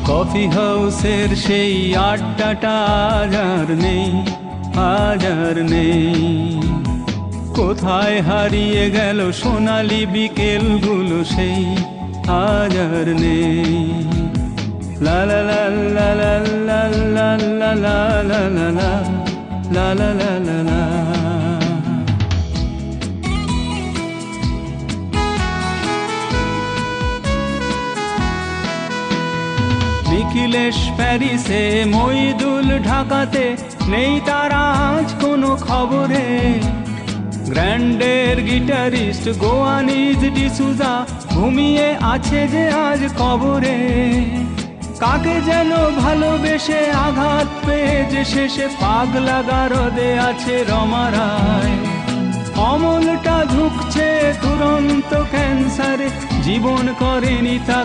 Coffee হাউসের সেই আড্ডাটা আজ আর নেই, আজ আর নেই। কোথায় হারিয়ে গেল সোনালি বিকেলগুলো সেই, আজ আর নেই। লা লা লা লা লা লা লা লা লা লা লা লা লা লা লা লা। নিখিলেশ প্যারিসে, মইদুল ঢাকাতে, নেই তার আজ কোনো খবরে। গ্র্যান্ডের গিটারিস্ট গোয়ানিজ ডিসুজা ঘুমিয়ে আছে যে আজ কবরে। কাকে যেন ভালোবেসে আঘাত পেয়ে যে শেষে পাগলা গারদে আছে রমা রায়। অমলটা ঝুঁকছে দুরন্ত ক্যান্সারে, জীবন করেনি তা